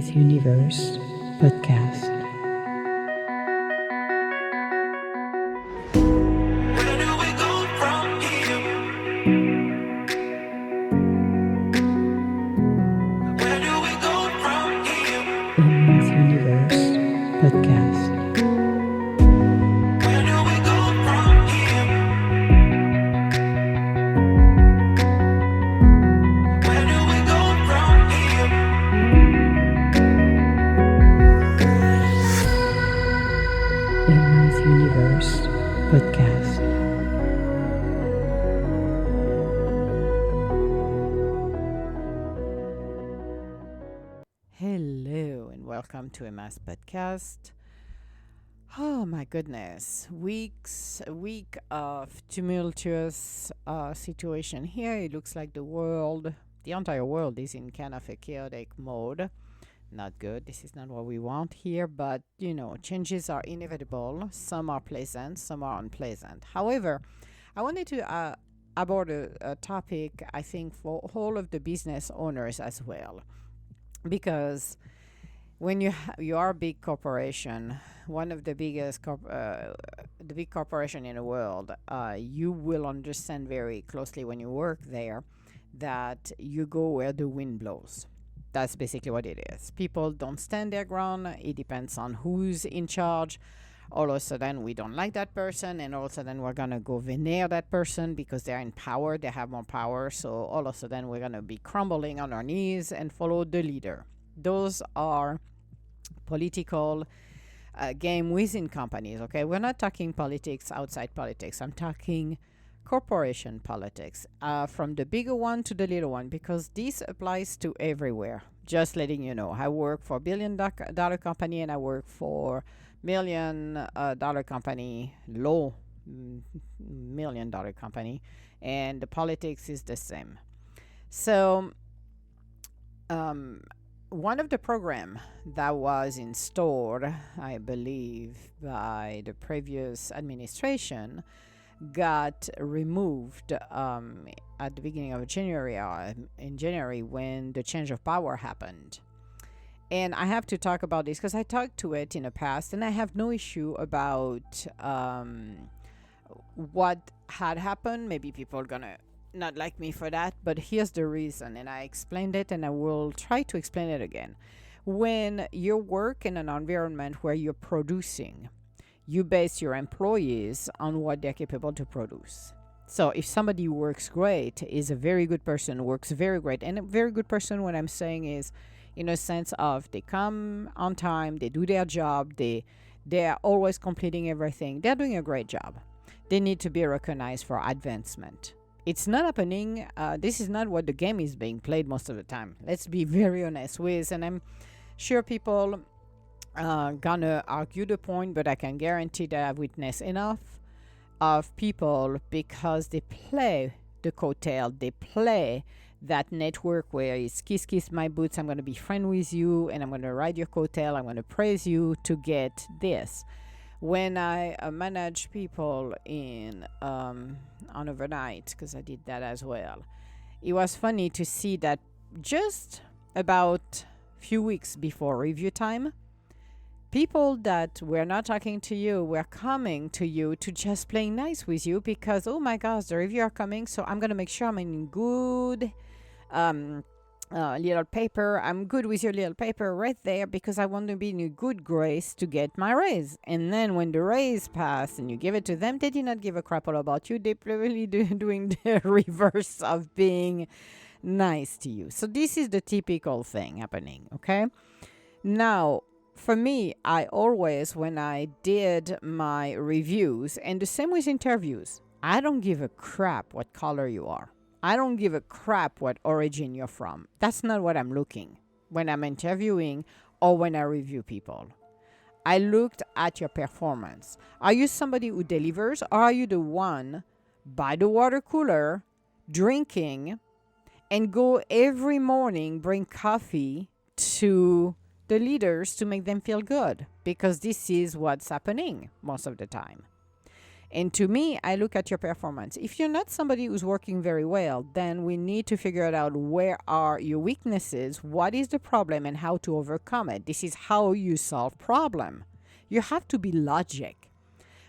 Miss Universe podcast. Where do we go from here? Where do we go from here? Miss Universe podcast. Where do we go from here? Where do we go from here? Miss Universe podcast. Hello and welcome to Emma's podcast. Oh my goodness, a week of tumultuous situation here. It looks like the entire world is in kind of a chaotic mode. Not good. This is not what we want here, but changes are inevitable. Some are pleasant, some are unpleasant. However, I wanted to about a topic, I think, for all of the business owners as well, because when you are a big corporation, one of the the big corporation in the world, you will understand very closely when you work there that you go where the wind blows. That's basically what it is. People don't stand their ground. It depends on who's in charge. All of a sudden, we don't like that person, and all of a sudden, we're gonna go veneer that person because they're in power. They have more power. So all of a sudden, we're gonna be crumbling on our knees and follow the leader. Those are political game within companies. Okay, we're not talking politics outside politics. I'm talking corporation politics, from the bigger one to the little one, because this applies to everywhere. Just letting you know, I work for $1 billion company, and I work for $1 million company, low $1 million company, and the politics is the same. So, one of the program that was installed, I believe, by the previous administration got removed at the beginning of January, in January, when the change of power happened. And I have to talk about this because I talked to it in the past, and I have no issue about what had happened. Maybe people are gonna not like me for that, but here's the reason, and I explained it, and I will try to explain it again. When you work in an environment where you're producing, you base your employees on what they're capable to produce. So if somebody works great, is a very good person, works very great, and a very good person, what I'm saying is, in a sense of they come on time, they do their job, they are always completing everything, they're doing a great job. They need to be recognized for advancement. It's not happening. This is not what the game is being played most of the time. Let's be very honest with, and I'm sure people gonna argue the point, but I can guarantee that I've witnessed enough of people, because they play the coattail, they play that network where it's kiss my boots, I'm gonna be friend with you, and I'm gonna ride your coattail, I'm gonna praise you to get this. When I manage people in on overnight, because I did that as well, it was funny to see that just about few weeks before review time, people that were not talking to you were coming to you to just playing nice with you, because, oh my gosh, the review are coming, so I'm gonna make sure I'm in good little paper. I'm good with your little paper right there, because I want to be in a good grace to get my raise. And then when the raise passed and you give it to them, they did not give a crap all about you. They really doing the reverse of being nice to you. So this is the typical thing happening. Okay, now, for me, I always, when I did my reviews, and the same with interviews, I don't give a crap what color you are. I don't give a crap what origin you're from. That's not what I'm looking when I'm interviewing or when I review people. I looked at your performance. Are you somebody who delivers, or are you the one by the water cooler drinking and go every morning bring coffee to the leaders to make them feel good? Because this is what's happening most of the time. And to me, I look at your performance. If you're not somebody who's working very well, then we need to figure it out, where are your weaknesses, what is the problem, and how to overcome it. This is how you solve problem. You have to be logic.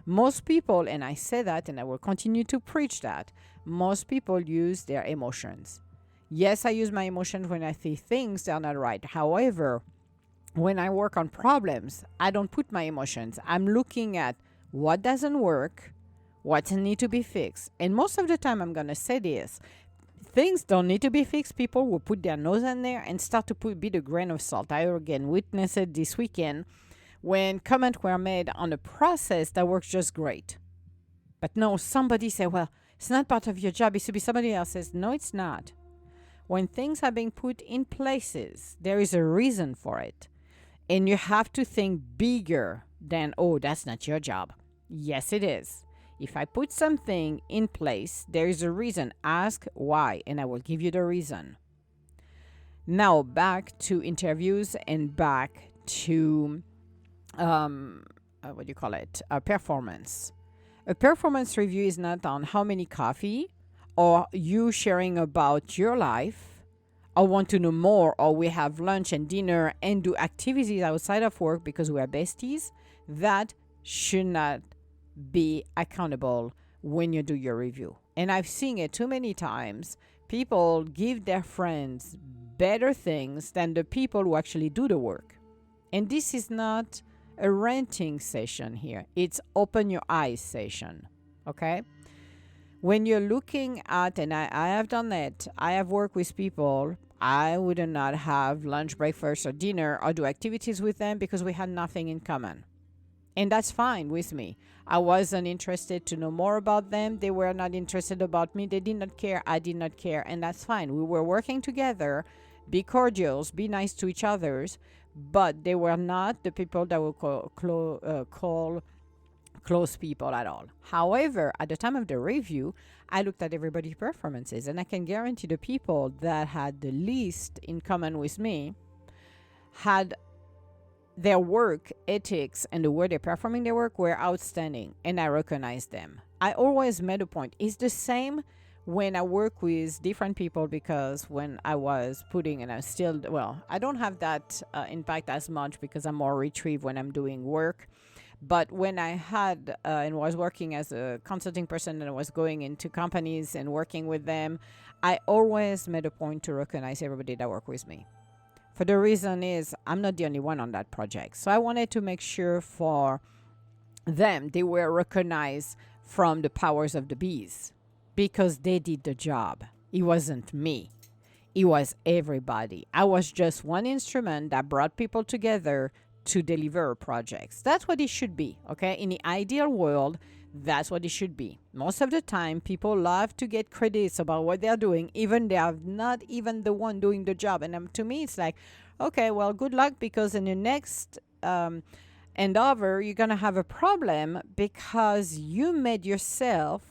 Most people, and I say that and I will continue to preach that, most people use their emotions. Yes, I use my emotions when I see things that are not right. However, when I work on problems, I don't put my emotions. I'm looking at what doesn't work, what need to be fixed. And most of the time, I'm going to say this. Things don't need to be fixed. People will put their nose in there and start to be the grain of salt. I again witnessed it this weekend when comments were made on a process that works just great. But no, somebody said, well, it's not part of your job. It should be somebody else says, no, it's not. When things are being put in places, there is a reason for it. And you have to think bigger than, oh, that's not your job. Yes, it is. If I put something in place, there is a reason. Ask why, and I will give you the reason. Now, back to interviews and back to performance. A performance review is not on how many coffee or you sharing about your life or want to know more, or we have lunch and dinner and do activities outside of work because we are besties. That should not be accountable when you do your review. And I've seen it too many times. People give their friends better things than the people who actually do the work. And this is not a ranting session here. It's open your eyes session. Okay? When you're looking at, and I have done that, I have worked with people, I would not have lunch, breakfast, or dinner, or do activities with them because we had nothing in common. And that's fine with me. I wasn't interested to know more about them. They were not interested about me. They did not care. I did not care. And that's fine. We were working together. Be cordial. Be nice to each other. But they were not the people that we call close people at all. However, at the time of the review, I looked at everybody's performances. And I can guarantee the people that had the least in common with me had their work ethics and the way they're performing their work were outstanding, and I recognize them. I always made a point. It's the same when I work with different people, because when I was putting, and I still, well, I don't have that impact as much because I'm more retrieved when I'm doing work. But when I had and was working as a consulting person and I was going into companies and working with them, I always made a point to recognize everybody that worked with me. For the reason is I'm not the only one on that project. So I wanted to make sure for them they were recognized from the powers of the bees because they did the job. It wasn't me. It was everybody. I was just one instrument that brought people together to deliver projects. That's what it should be, okay? In the ideal world, that's what it should be. Most of the time, people love to get credits about what they're doing, even they are not even the one doing the job. And to me, it's like, okay, well, good luck, because in the next endeavor, you're going to have a problem because you made yourself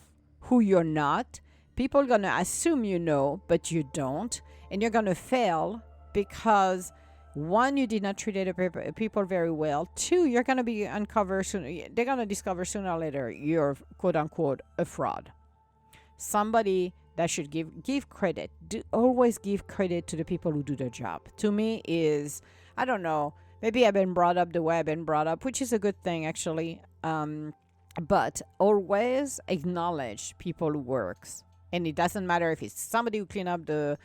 who you're not. People are going to assume you know, but you don't. And you're going to fail because one, you did not treat the people very well. Two, you're going to be uncovered soon. They're going to discover sooner or later you're quote unquote a fraud. Somebody that should give credit. Always give credit to the people who do the job. To me is, I don't know, maybe I've been brought up the way I've been brought up, which is a good thing actually. But always acknowledge people who works. And it doesn't matter if it's somebody who clean up the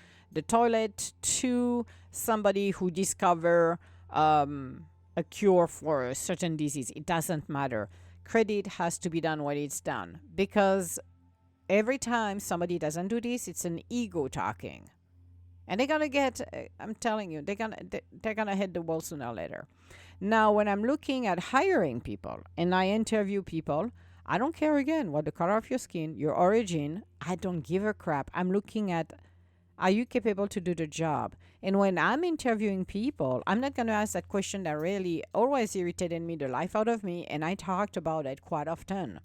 toilet to somebody who discover a cure for a certain disease. It doesn't matter. Credit has to be done when it's done, because every time somebody doesn't do this, it's an ego talking, and they're gonna get. I'm telling you, they're gonna hit the wall sooner or later. Now, when I'm looking at hiring people and I interview people, I don't care again what the color of your skin, your origin. I don't give a crap. I'm looking at, are you capable to do the job? And when I'm interviewing people, I'm not going to ask that question that really always irritated me the life out of me, and I talked about it quite often.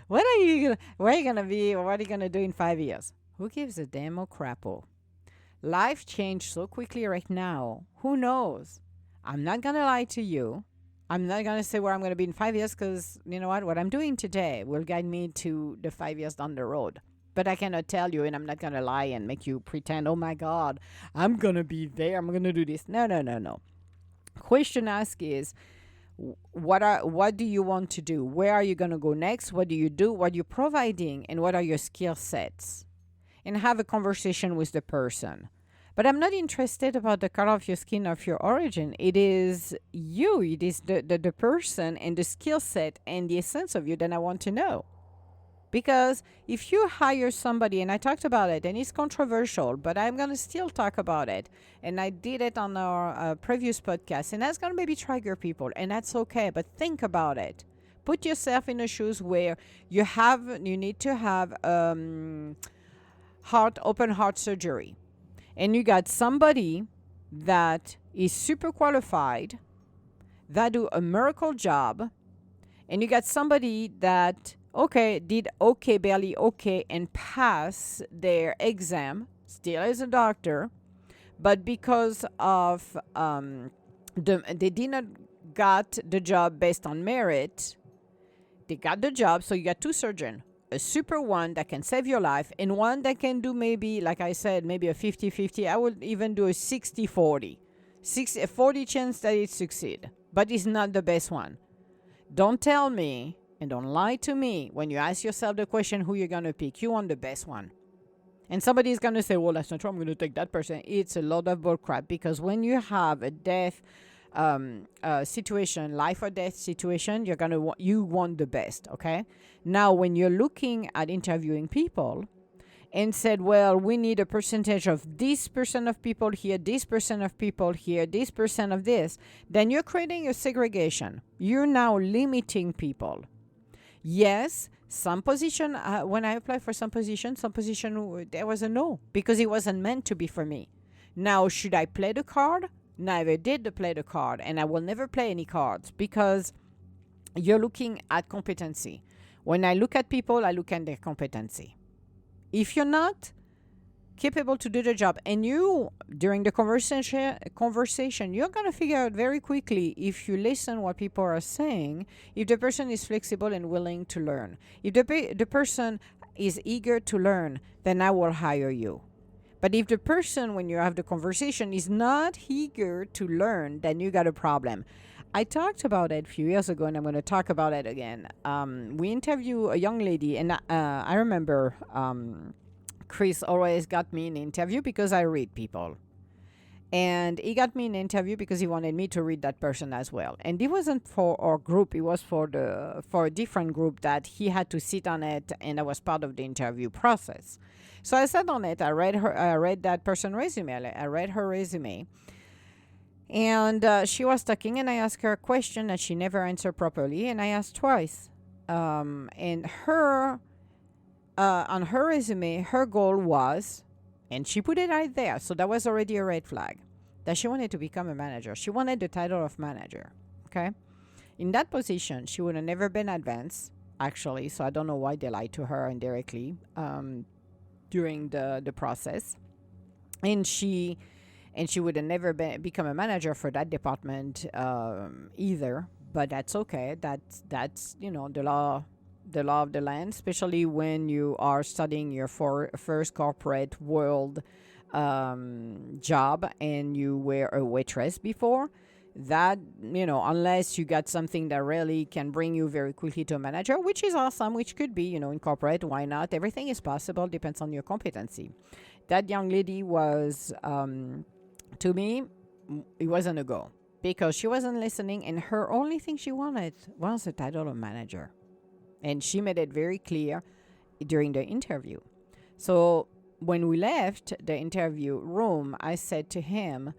Where are you going to be, or what are you going to do in 5 years? Who gives a damn or crapo? Life changed so quickly right now. Who knows? I'm not going to lie to you. I'm not going to say where I'm going to be in 5 years because you know what? What I'm doing today will guide me to the 5 years down the road. But I cannot tell you, and I'm not going to lie and make you pretend, oh my God, I'm going to be there. I'm going to do this. No, no, no, no. Question asked is, what do you want to do? Where are you going to go next? What do you do? What are you providing? And what are your skill sets? And have a conversation with the person. But I'm not interested about the color of your skin, of your origin. It is you. It is the person and the skill set and the essence of you that I want to know. Because if you hire somebody, and I talked about it, and it's controversial, but I'm going to still talk about it. And I did it on our previous podcast, and that's going to maybe trigger people, and that's okay. But think about it. Put yourself in the shoes where you need to have open heart surgery. And you got somebody that is super qualified, that do a miracle job, and you got somebody that did okay, barely okay, and pass their exam, still as a doctor, but because of they did not got the job based on merit, they got the job. So you got two surgeons, a super one that can save your life, and one that can do maybe, like I said, maybe a 50-50. I would even do a 60-40. 40 chance that it succeed, but it's not the best one. Don't tell me and don't lie to me when you ask yourself the question who you're going to pick. You want the best one. And somebody is going to say, well, that's not true. I'm going to take that person. It's a lot of bullcrap, because when you have a death situation, life or death situation, you want the best, okay? Now, when you're looking at interviewing people and said, well, we need a percentage of this percent of people here, this percent of people here, this percent of this, then you're creating a segregation. You're now limiting people. Yes, some position, when I applied for some position, there was a no, because it wasn't meant to be for me. Now, should I play the card? Never did play the card, and I will never play any cards, because you're looking at competency. When I look at people, I look at their competency. If you're not capable to do the job, and you, during the conversation, you're going to figure out very quickly, if you listen what people are saying, if the person is flexible and willing to learn. If the person is eager to learn, then I will hire you. But if the person, when you have the conversation, is not eager to learn, then you got a problem. I talked about it a few years ago, and I'm going to talk about it again. We interviewed a young lady, and I remember Chris always got me an interview because I read people. And he got me an interview because he wanted me to read that person as well. And it wasn't for our group. It was for a different group that he had to sit on it, and I was part of the interview process. So I sat on it. I read that person's resume. I read her resume. And she was talking, and I asked her a question that she never answered properly, and I asked twice. And her, on her resume, her goal was, and she put it right there, so that was already a red flag, that she wanted to become a manager. She wanted the title of manager, okay? In that position, she would have never been advanced, actually, so I don't know why they lied to her indirectly during the process. And she would have never become a manager for that department either, but that's okay. That's the law of the land, especially when you are studying your first corporate world job and you were a waitress before. That, unless you got something that really can bring you very quickly to a manager, which is awesome, which could be, in corporate, why not? Everything is possible, depends on your competency. That young lady was, to me, it wasn't a go, because she wasn't listening, and her only thing she wanted was the title of manager. And she made it very clear during the interview. So when we left the interview room, I said to him,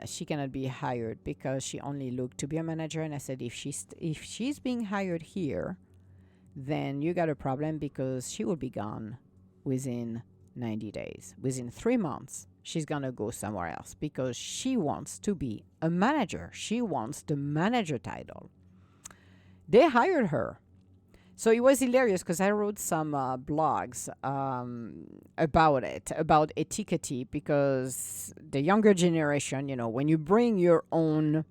she cannot be hired because she only looked to be a manager. And I said, if she's being hired here, then you got a problem, because she will be gone within 90 days. Within 3 months, she's going to go somewhere else, because she wants to be a manager. She wants the manager title. They hired her. So it was hilarious, because I wrote some blogs about it, about etiquette, because the younger generation, when you bring your own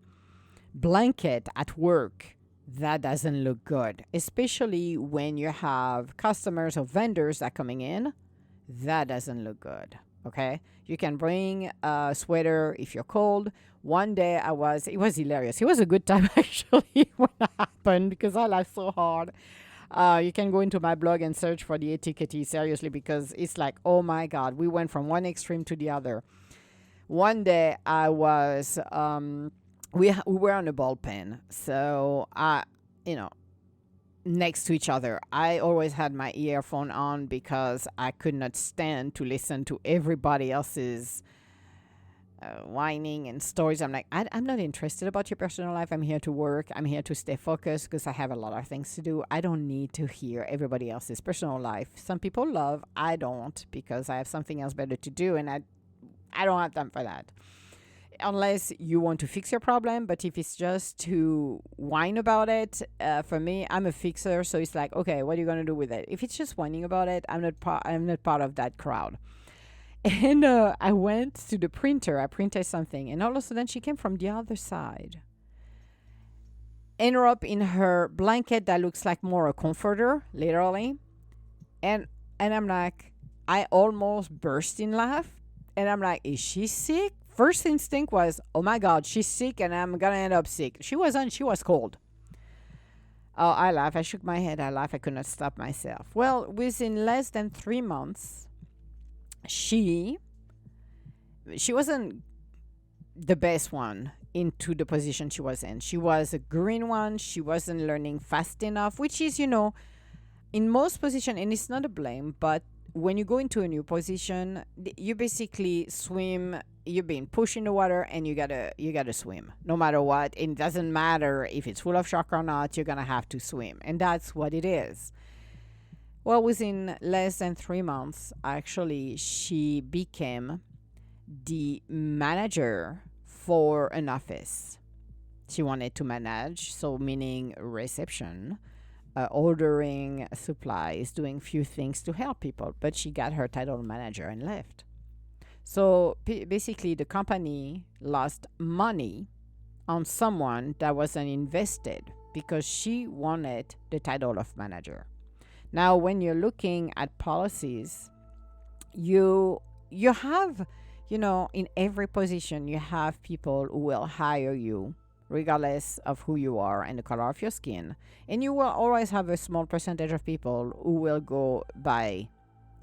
blanket at work, that doesn't look good, especially when you have customers or vendors that are coming in. That doesn't look good. Okay, you can bring a sweater if you're cold. One day it was hilarious. It was a good time actually when it happened because I laughed so hard. You can go into my blog and search for the etiquette seriously because it's like, oh my God, we went from one extreme to the other. One day I was, we were on a ball pen. So you know, next to each other. I always had my earphone on because I could not stand to listen to everybody else's whining and stories. I'm like, I'm not interested about your personal life. I'm here to work. I'm here to stay focused because I have a lot of things to do. I don't need to hear everybody else's personal life. Some people love. I don't because I have something else better to do, and I don't have time for that. Unless you want to fix your problem, but if it's just to whine about it, for me, I'm a fixer, so it's like, okay, what are you gonna do with it? If it's just whining about it, I'm not part of that crowd. And I went to the printer. I printed something, and all of a sudden, she came from the other side, enveloped in her blanket that looks like more a comforter, literally. And I'm like, I almost burst in laugh, and I'm like, is she sick? First instinct was, oh my God, she's sick and I'm going to end up sick. She wasn't. She was cold. Oh, I laughed. I shook my head. I laughed. I could not stop myself. Well, within less than 3 months, she wasn't the best one into the position she was in. She was a green one. She wasn't learning fast enough, which is, in most positions, and it's not a blame, but when you go into a new position, you basically swim. You're being pushed in the water, and you gotta swim no matter what. It doesn't matter if it's full of shark or not. You're gonna have to swim, and that's what it is. Well, within less than 3 months, actually, she became the manager for an office. She wanted to manage, so meaning reception, ordering supplies, doing few things to help people. But she got her title manager and left. So basically, the company lost money on someone that wasn't invested because she wanted the title of manager. Now, when you're looking at policies, you have, in every position, you have people who will hire you regardless of who you are and the color of your skin. And you will always have a small percentage of people who will go by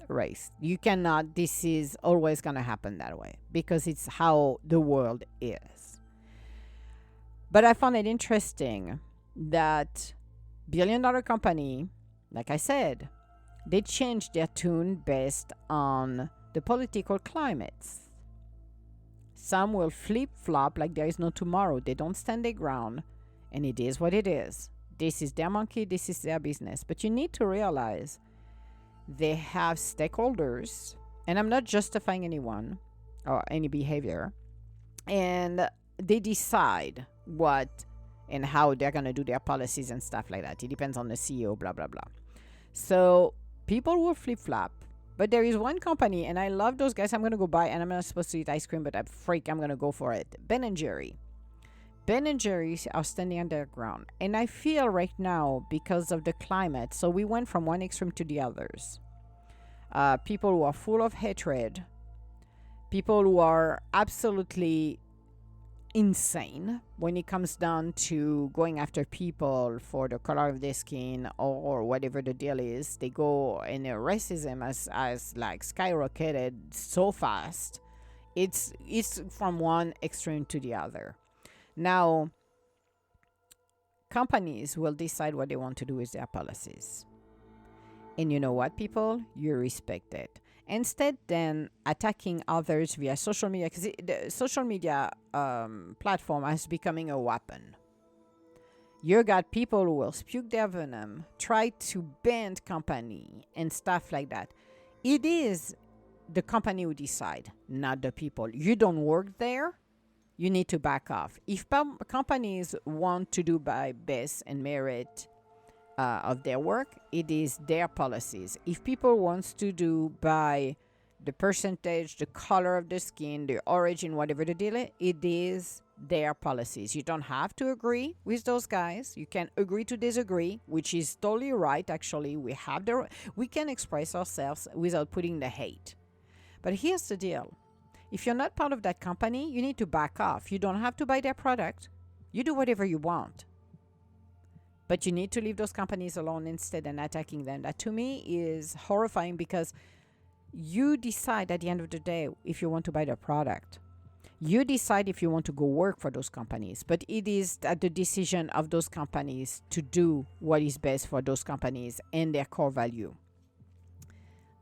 race. You cannot, this is always going to happen that way because it's how the world is. But I found it interesting that billion-dollar company, like I said, they changed their tune based on the political climates. Some will flip-flop like there is no tomorrow. They don't stand their ground, and it is what it is. This is their monkey, this is their business. But you need to realize they have stakeholders, and I'm not justifying anyone or any behavior, and they decide what and how they're going to do their policies and stuff like that. It depends on the CEO, blah, blah, blah. So people will flip-flop, but there is one company, and I love those guys. I'm going to go buy, and I'm not supposed to eat ice cream, but I'm going to go for it. Ben & Jerry. Ben & Jerry's are standing on their ground. And I feel right now, because of the climate, so we went from one extreme to the others. People who are full of hatred, people who are absolutely insane when it comes down to going after people for the color of their skin or whatever the deal is. They go, and their racism has like skyrocketed so fast. It's from one extreme to the other. Now, companies will decide what they want to do with their policies. And you know what, people? You respect it. Instead, then attacking others via social media, because the social media platform is becoming a weapon. You got people who will spew their venom, try to bend company and stuff like that. It is the company who decide, not the people. You don't work there. You need to back off. If companies want to do by best and merit of their work, it is their policies. If people wants to do by the percentage, the color of the skin, the origin, whatever the deal is, it is their policies. You don't have to agree with those guys. You can agree to disagree, which is totally right. Actually, we can express ourselves without putting the hate. But here's the deal. If you're not part of that company, you need to back off. You don't have to buy their product. You do whatever you want. But you need to leave those companies alone instead and attacking them. That to me is horrifying, because you decide at the end of the day if you want to buy their product. You decide if you want to go work for those companies, but it is at the decision of those companies to do what is best for those companies and their core value.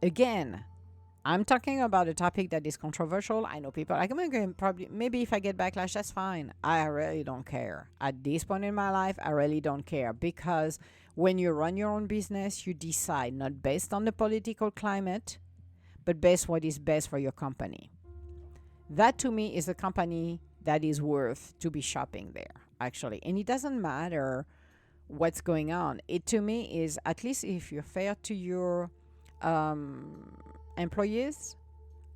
Again, I'm talking about a topic that is controversial. I know people are like, I'm going probably, maybe if I get backlash, that's fine. I really don't care. At this point in my life, I really don't care, because when you run your own business, you decide not based on the political climate, but based what is best for your company. That to me is a company that is worth to be shopping there, actually. And it doesn't matter what's going on. It to me is, at least if you're fair to your employees,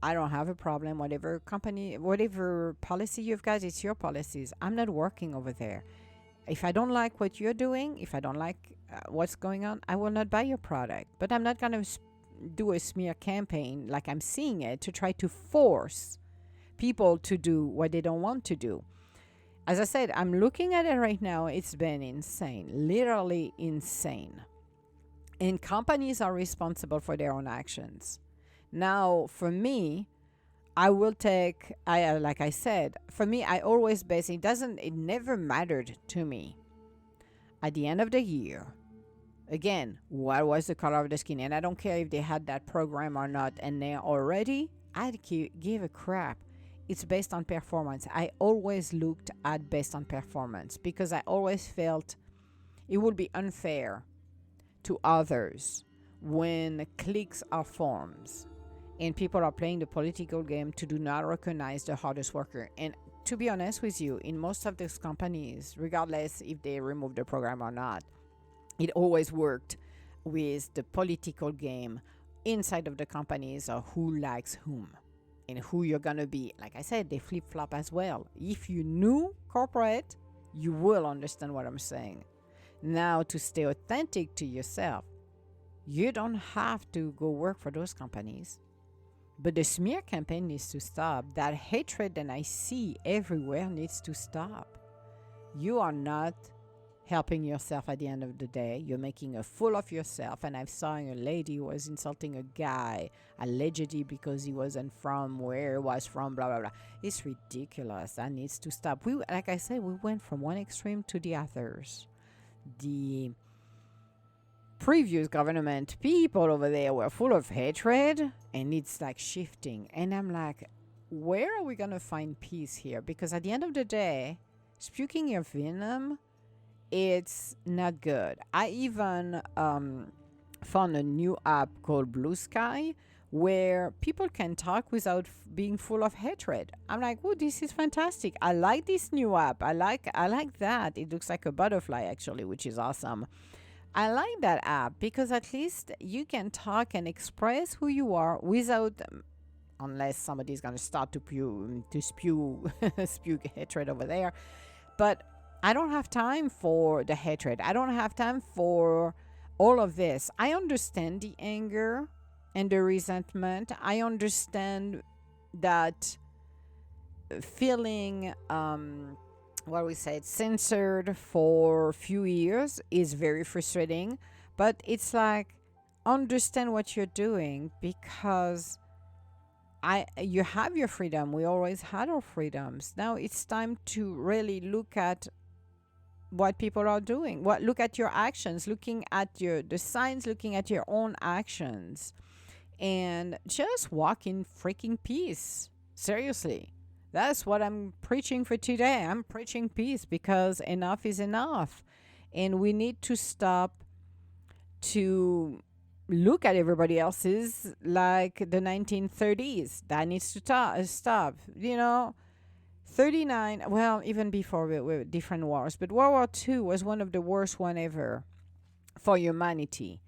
I don't have a problem. Whatever company, whatever policy you've got, it's your policies. I'm not working over there. If I don't like what you're doing, if I don't like what's going on, I will not buy your product. But I'm not going to do a smear campaign like I'm seeing it to try to force people to do what they don't want to do. As I said, I'm looking at it right now. It's been insane, literally insane. And companies are responsible for their own actions. Now, for me, I will take, like I said, for me, I always base, it never mattered to me. At the end of the year, again, what was the color of the skin? And I don't care if they had that program or not, and they're already, I'd give a crap. It's based on performance. I always looked at based on performance, because I always felt it would be unfair to others when cliques are formed and people are playing the political game to do not recognize the hardest worker. And to be honest with you, in most of these companies, regardless if they remove the program or not, it always worked with the political game inside of the companies, or who likes whom and who you're going to be. Like I said, they flip-flop as well. If you knew corporate, you will understand what I'm saying. Now, to stay authentic to yourself, you don't have to go work for those companies. But the smear campaign needs to stop. That hatred that I see everywhere needs to stop. You are not helping yourself at the end of the day. You're making a fool of yourself. And I saw a lady who was insulting a guy, allegedly because he wasn't from where he was from, blah, blah, blah. It's ridiculous. That needs to stop. Like I said, we went from one extreme to the others. The previous government people over there were full of hatred, and it's like shifting. And I'm like, where are we going to find peace here? Because at the end of the day, spewing your venom, it's not good. I even found a new app called Blue Sky, where people can talk without being full of hatred. I'm like, oh, this is fantastic. I like this new app. I like that. It looks like a butterfly, actually, which is awesome. I like that app because at least you can talk and express who you are without, unless somebody's going to start to spew hatred over there. But I don't have time for the hatred. I don't have time for all of this. I understand the anger and the resentment. I understand that feeling, censored for a few years is very frustrating. But it's like, understand what you're doing, because you have your freedom. We always had our freedoms. Now it's time to really look at what people are doing. Look at your actions, looking at the signs, looking at your own actions, and just walk in freaking peace. Seriously, that's what I'm preaching for today. I'm preaching peace, because enough is enough, and we need to stop to look at everybody else's like the 1930s. That needs to stop. 39, well, even before with different wars, but World War II was one of the worst one ever for humanity.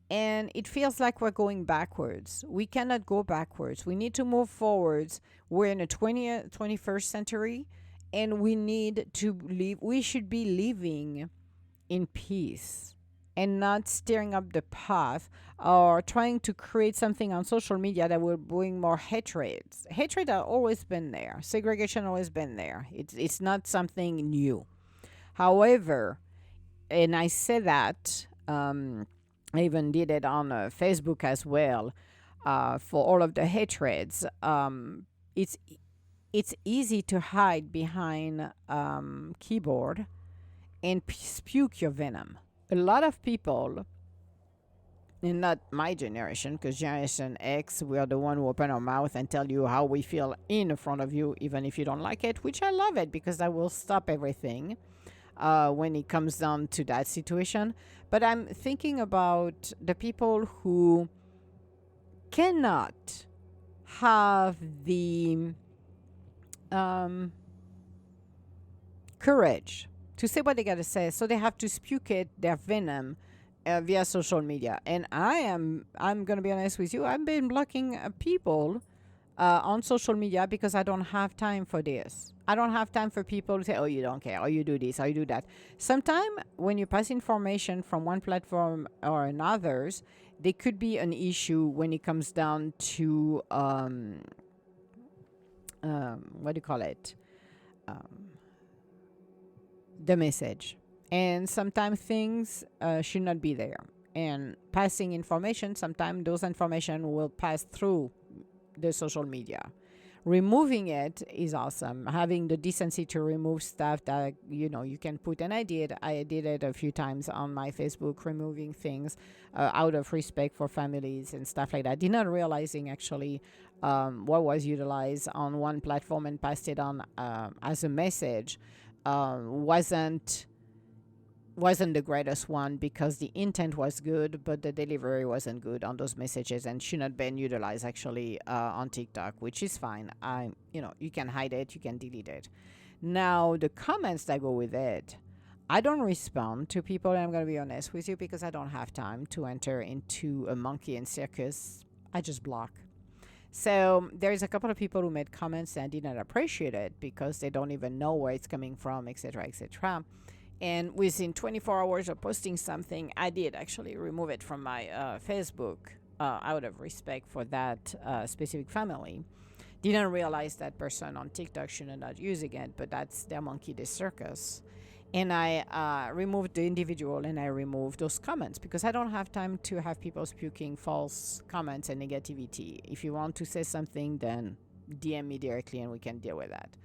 And it feels like we're going backwards. We cannot go backwards. We need to move forwards. We're in the 21st century, And we need to live, we should be living in peace and not stirring up the path or trying to create something on social media that will bring more hatred. Hatred has always been there. Segregation always been there. It's not something new. However, and I say that, I even did it on Facebook as well, for all of the hatreds. It's it's easy to hide behind keyboard and spuke your venom. A lot of people, and not my generation, because Generation X, we are the one who open our mouth and tell you how we feel in front of you, even if you don't like it, which I love it because I will stop everything when it comes down to that situation. But I'm thinking about the people who cannot have the courage to say what they gotta say, so they have to spuke it, their venom, via social media. And I'm gonna be honest with you, I've been blocking people on social media because I don't have time for this. I don't have time for people to say, oh, you don't care, or you do this, or you do that. Sometimes when you pass information from one platform or another's, there could be an issue when it comes down to what do you call it? The message. And sometimes things should not be there. And passing information, sometimes those information will pass through the social media. Removing it is awesome. Having the decency to remove stuff that you can put, and I did it a few times on my Facebook, removing things out of respect for families and stuff like that. Did not realizing actually what was utilized on one platform and passed it on as a message wasn't the greatest one, because the intent was good, but the delivery wasn't good on those messages and should not been utilized actually on TikTok, which is fine. You can hide it, you can delete it. Now, the comments that go with it, I don't respond to people, and I'm going to be honest with you, because I don't have time to enter into a monkey and circus. I just block. So there's a couple of people who made comments and I did not appreciate it because they don't even know where it's coming from, etc., etc. And within 24 hours of posting something, I did actually remove it from my Facebook out of respect for that specific family. Didn't realize that person on TikTok should not using it, but that's their monkey, the circus. And I removed the individual and I removed those comments because I don't have time to have people spuking false comments and negativity. If you want to say something, then DM me directly and we can deal with that.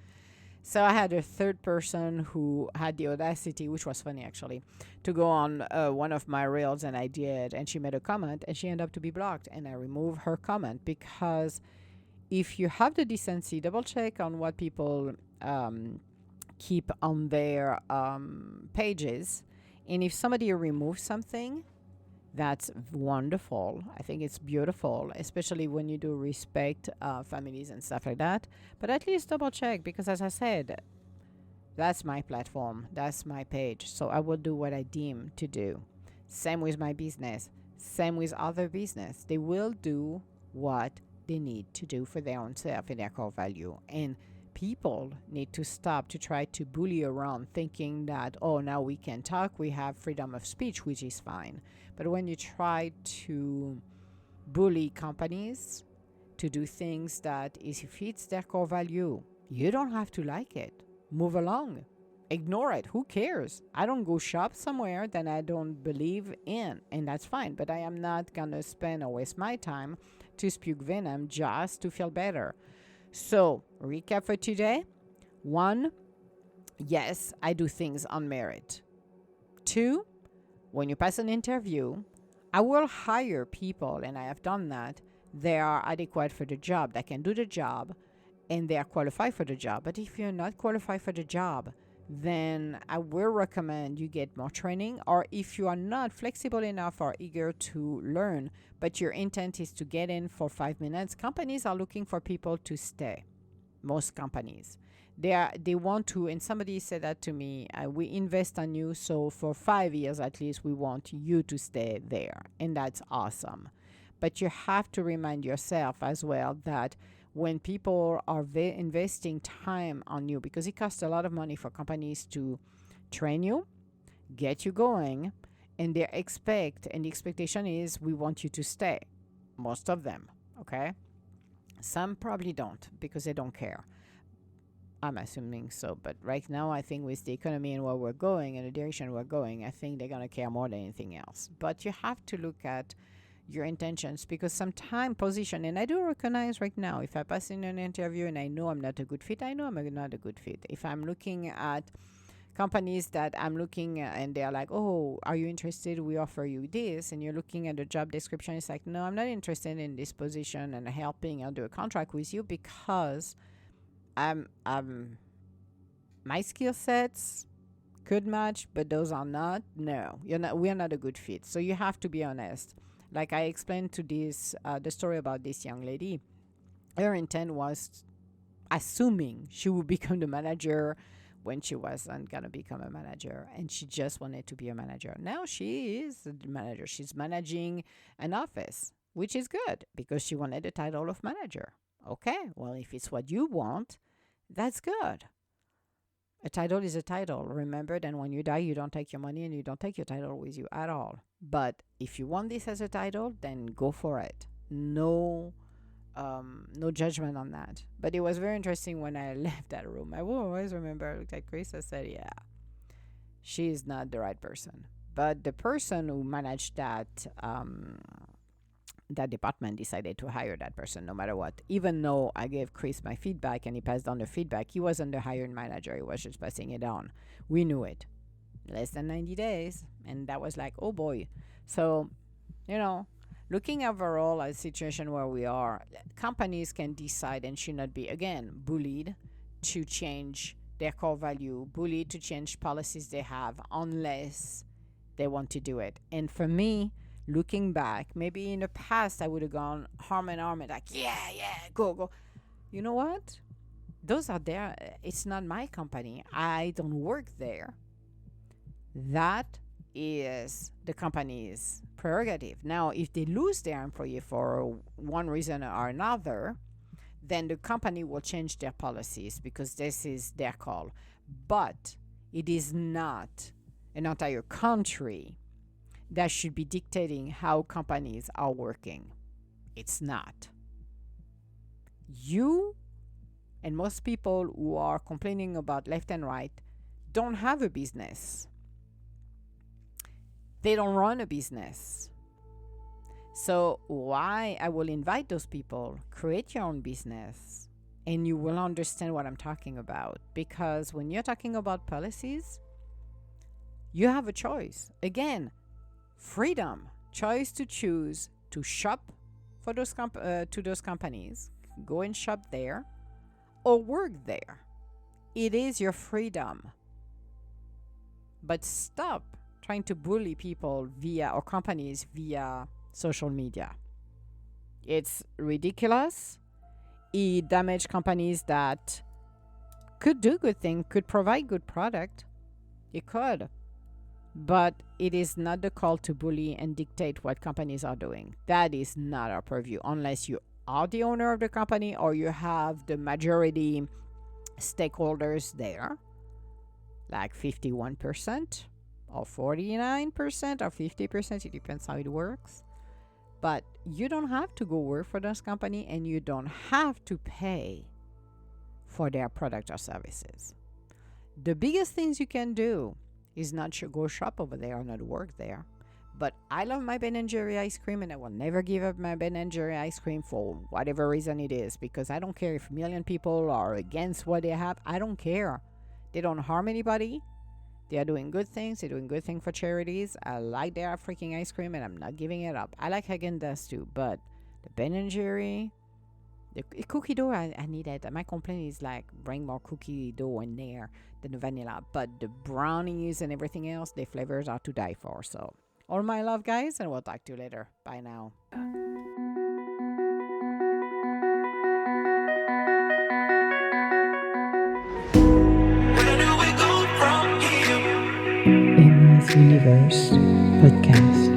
So I had a third person who had the audacity, which was funny actually, to go on one of my reels, and I did, and she made a comment and she ended up to be blocked, and I removed her comment because if you have the decency, double check on what people keep on their pages, and if somebody removes something, that's wonderful. I think it's beautiful, especially when you do respect families and stuff like that. But at least double check, because as I said, that's my platform, that's my page. So I will do what I deem to do. Same with my business, same with other business. They will do what they need to do for their own self and their core value. And people need to stop to try to bully around thinking that, oh, now we can talk, we have freedom of speech, which is fine. But when you try to bully companies to do things that is fits their core value, you don't have to like it. Move along. Ignore it. Who cares? I don't go shop somewhere that I don't believe in, and that's fine. But I am not going to spend or waste my time to spuke venom just to feel better. So, recap for today. 1, yes, I do things on merit. 2, when you pass an interview, I will hire people, and I have done that. They are adequate for the job, that can do the job, and they are qualified for the job. But if you're not qualified for the job, then I will recommend you get more training. Or if you are not flexible enough or eager to learn, but your intent is to get in for 5 minutes, companies are looking for people to stay. Most companies. They want to, and somebody said that to me, we invest on you, so for 5 years at least, we want you to stay there. And that's awesome. But you have to remind yourself as well that when people are investing time on you, because it costs a lot of money for companies to train you, get you going, and the expectation is we want you to stay. Most of them, okay? Some probably don't because they don't care. I'm assuming so, but right now I think with the economy and where we're going and the direction we're going, I think they're going to care more than anything else. But you have to look at your intentions, because sometimes position, and I do recognize right now, if I pass in an interview and I know I'm not a good fit, I know I'm not a good fit. If I'm looking at companies that I'm looking at and they're like, oh, are you interested? We offer you this. And you're looking at the job description. It's like, no, I'm not interested in this position and helping or do a contract with you because my skill sets could match, but those are not. No, we are not a good fit. So you have to be honest. Like I explained to this, the story about this young lady, her intent was assuming she would become the manager when she wasn't going to become a manager, and she just wanted to be a manager. Now she is a manager. She's managing an office, which is good because she wanted the title of manager. Okay, well, if it's what you want, that's good. A title is a title. Remember, then when you die, you don't take your money and you don't take your title with you at all. But if you want this as a title, then go for it. No judgment on that. But it was very interesting when I left that room. I will always remember, I looked at Chris, I said, yeah, she is not the right person. But the person who managed that department decided to hire that person no matter what. Even though I gave Chris my feedback and he passed on the feedback, he wasn't the hiring manager. He was just passing it on. We knew it. Less than 90 days. And that was like, oh boy. So, looking overall at a situation where we are, companies can decide and should not be, again, bullied to change their core value, bullied to change policies they have unless they want to do it. And for me, looking back, maybe in the past I would have gone arm in arm and like, yeah, go. You know what? Those are there. It's not my company. I don't work there. That is the company's prerogative. Now, if they lose their employee for one reason or another, then the company will change their policies because this is their call. But it is not an entire country that should be dictating how companies are working. It's not. You and most people who are complaining about left and right don't have a business. They don't run a business. So why I will invite those people, create your own business, and you will understand what I'm talking about. Because when you're talking about policies, you have a choice. Again, freedom, choice to choose to shop for those to those companies, go and shop there, or work there. It is your freedom. But stop trying to bully people or companies via social media. It's ridiculous. It damages companies that could do good things, could provide good product. It could. But it is not the call to bully and dictate what companies are doing. That is not our purview, unless you are the owner of the company or you have the majority stakeholders there, like 51% or 49% or 50%. It depends how it works. But you don't have to go work for this company and you don't have to pay for their product or services. The biggest things you can do is not go shop over there or not work there. But I love my Ben & Jerry ice cream and I will never give up my Ben & Jerry ice cream for whatever reason it is, because I don't care if a million people are against what they have. I don't care. They don't harm anybody. They are doing good things. They're doing good things for charities. I like their freaking ice cream and I'm not giving it up. I like Häagen-Dazs too, but the Ben & Jerry, the cookie dough, I need it. My complaint is like, bring more cookie dough in there than the vanilla. But the brownies and everything else, the flavors are to die for. So, all my love, guys, and we'll talk to you later. Bye now. Where do we go from here? Emma's Universe Podcast.